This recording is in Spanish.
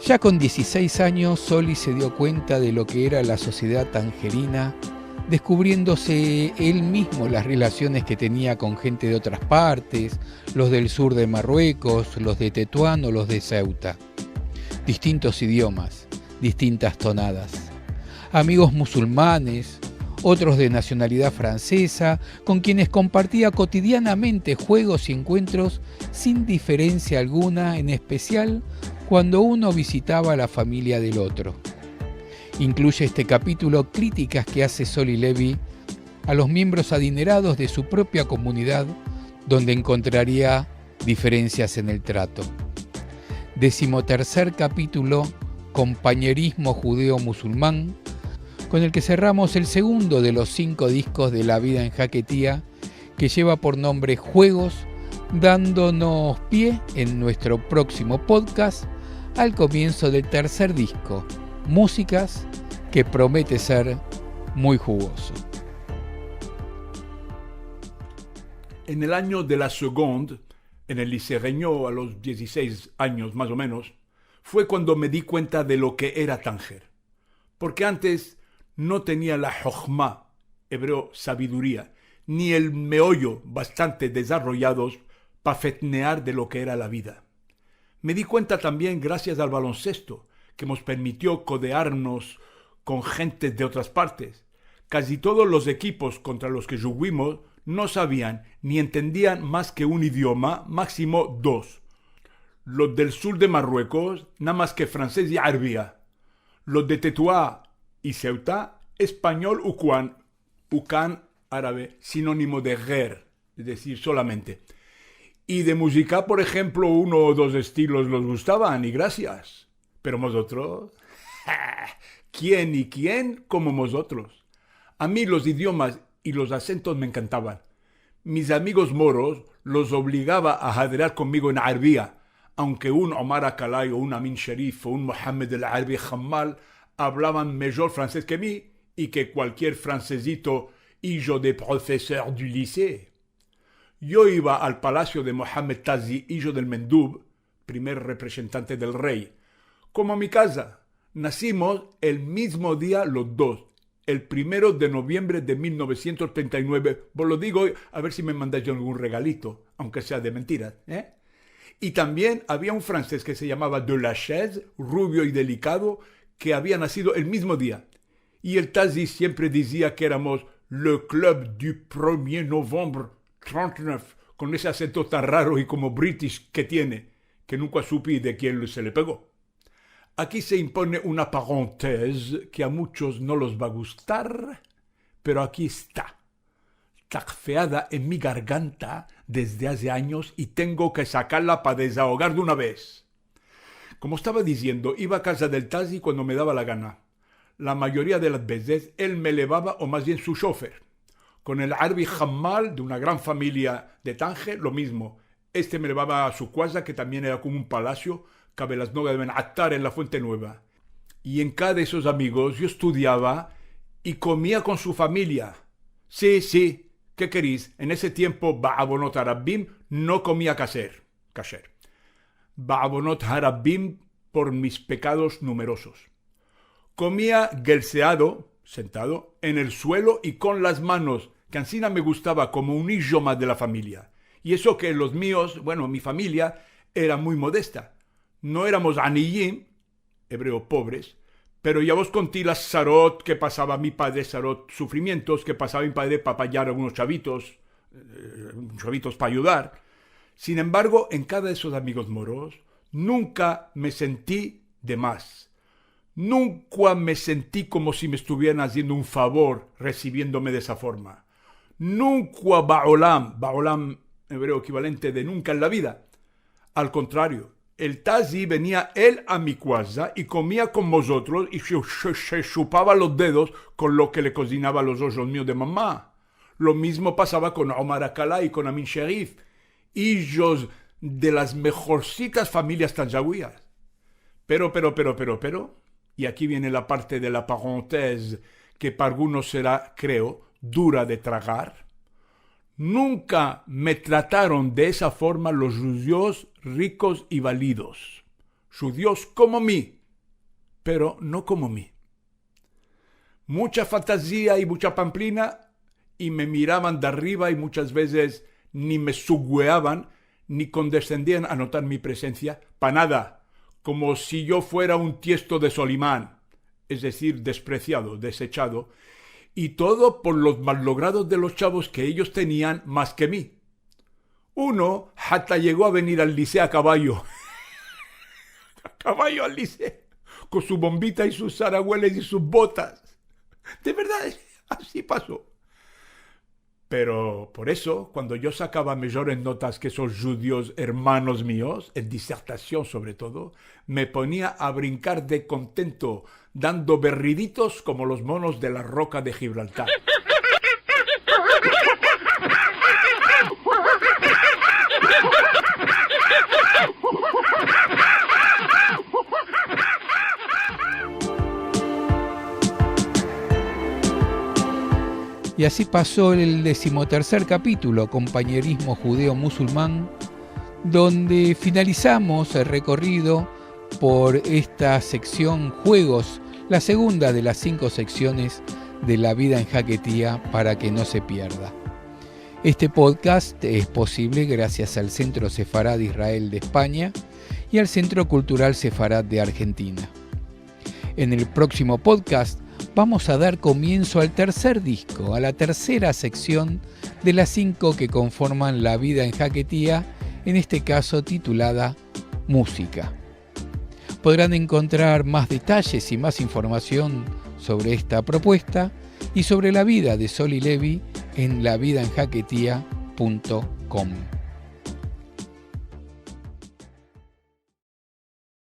Ya con 16 años, Soli se dio cuenta de lo que era la sociedad tangerina, descubriéndose él mismo las relaciones que tenía con gente de otras partes, los del sur de Marruecos, los de Tetuán o los de Ceuta. Distintos idiomas, distintas tonadas. Amigos musulmanes, otros de nacionalidad francesa, con quienes compartía cotidianamente juegos y encuentros sin diferencia alguna, en especial cuando uno visitaba a la familia del otro. Incluye este capítulo críticas que hace Soli Levi a los miembros adinerados de su propia comunidad, donde encontraría diferencias en el trato. 13º capítulo, Compañerismo judeo-musulmán, con el que cerramos el segundo de los 5 discos de La vida en Jaquetía, que lleva por nombre Juegos, dándonos pie en nuestro próximo podcast al comienzo del tercer disco, Músicas, que promete ser muy jugoso. En el año de la seconde, en el Lycée Regnault, a los 16 años más o menos, fue cuando me di cuenta de lo que era Tánger. Porque antes no tenía la jochma, hebreo sabiduría, ni el meollo bastante desarrollados para fetnear de lo que era la vida. Me di cuenta también gracias al baloncesto, que nos permitió codearnos con gente de otras partes. Casi todos los equipos contra los que jugamos no sabían ni entendían más que un idioma, máximo 2. Los del sur de Marruecos, nada más que francés y arbia. Los de Tetuán y Ceuta, español ucán árabe, sinónimo de guerre, es decir, solamente. Y de música, por ejemplo, 1 o 2 estilos los gustaban, y gracias. Pero vosotros, ¿quién y quién como vosotros? A mí los idiomas y los acentos me encantaban. Mis amigos moros los obligaba a jadear conmigo en arbia, aunque un Omar Akalay o un Amin Sharif o un Mohammed el Arabi Hammal hablaban mejor francés que mí y que cualquier francesito hijo de profesor du lycée. Yo iba al palacio de Mohammed Tazi, hijo del Mendub, primer representante del rey, como a mi casa. Nacimos el mismo día los dos, el 1 de noviembre de 1939. Vos lo digo a ver si me mandáis algún regalito, aunque sea de mentiras, ¿eh? Y también había un francés que se llamaba Delachaise, rubio y delicado, que había nacido el mismo día. Y el Tazi siempre decía que éramos le club du 1er novembre 39, con ese acento tan raro y como british que tiene, que nunca supe de quién se le pegó. Aquí se impone una parénthèse que a muchos no los va a gustar, pero aquí está, tacfeada en mi garganta desde hace años y tengo que sacarla para desahogar de una vez. Como estaba diciendo, iba a casa del Tazi cuando me daba la gana. La mayoría de las veces él me llevaba, o más bien su chofer. Con el Arbi Hammal, de una gran familia de Tánger, lo mismo. Este me llevaba a su casa, que también era como un palacio, cabe las nogas de Ben-Attar en la Fuente Nueva. Y en cada de esos amigos yo estudiaba y comía con su familia. Sí, ¿qué queréis? En ese tiempo, Ba'abonot Harabim no comía kasher. Ba'abonot Harabim por mis pecados numerosos. Comía gelseado, sentado, en el suelo y con las manos, que ansina me gustaba como un hijo más de la familia. Y eso que los míos, mi familia, era muy modesta. No éramos aniyim, hebreos pobres, pero ya vos conté las sarot que pasaba mi padre, sarot sufrimientos que pasaba mi padre para apoyar a unos chavitos para ayudar. Sin embargo, en cada de esos amigos moros, nunca me sentí de más. Nunca me sentí como si me estuvieran haciendo un favor recibiéndome de esa forma. Nunca ba'olam, hebreo equivalente de nunca en la vida. Al contrario, el Tazi venía él a mi casa y comía con vosotros y se chupaba los dedos con lo que le cocinaba los ojos míos de mamá. Lo mismo pasaba con Omar Akalay y con Amin Sharif, hijos de las mejorcitas familias tanzawíes. Pero, y aquí viene la parte de la parénthèse que para algunos será, creo, dura de tragar. Nunca me trataron de esa forma los judíos ricos y válidos. Judíos como mí, pero no como mí. Mucha fantasía y mucha pamplina, y me miraban de arriba y muchas veces ni me subhueaban ni condescendían a notar mi presencia, pa' nada, como si yo fuera un tiesto de Solimán, es decir, despreciado, desechado, y todo por los mallogrados de los chavos que ellos tenían más que mí. Uno hasta llegó a venir al liceo a caballo, a caballo al liceo, con su bombita y sus zaragüeles y sus botas. De verdad, así pasó. Pero por eso, cuando yo sacaba mejores notas que esos judíos hermanos míos, en disertación sobre todo, me ponía a brincar de contento, dando berriditos como los monos de la roca de Gibraltar. Y así pasó el 13º capítulo, Compañerismo Judeo-Musulmán, donde finalizamos el recorrido por esta sección Juegos, la segunda de las 5 secciones de La Vida en Jaquetía, para que no se pierda. Este podcast es posible gracias al Centro Sefarad Israel de España y al Centro Cultural Sefarad de Argentina. En el próximo podcast vamos a dar comienzo al tercer disco, a la tercera sección de las 5 que conforman La Vida en Jaquetía, en este caso titulada Música. Podrán encontrar más detalles y más información sobre esta propuesta y sobre la vida de Sol y Levi en lavidaenjaquetía.com.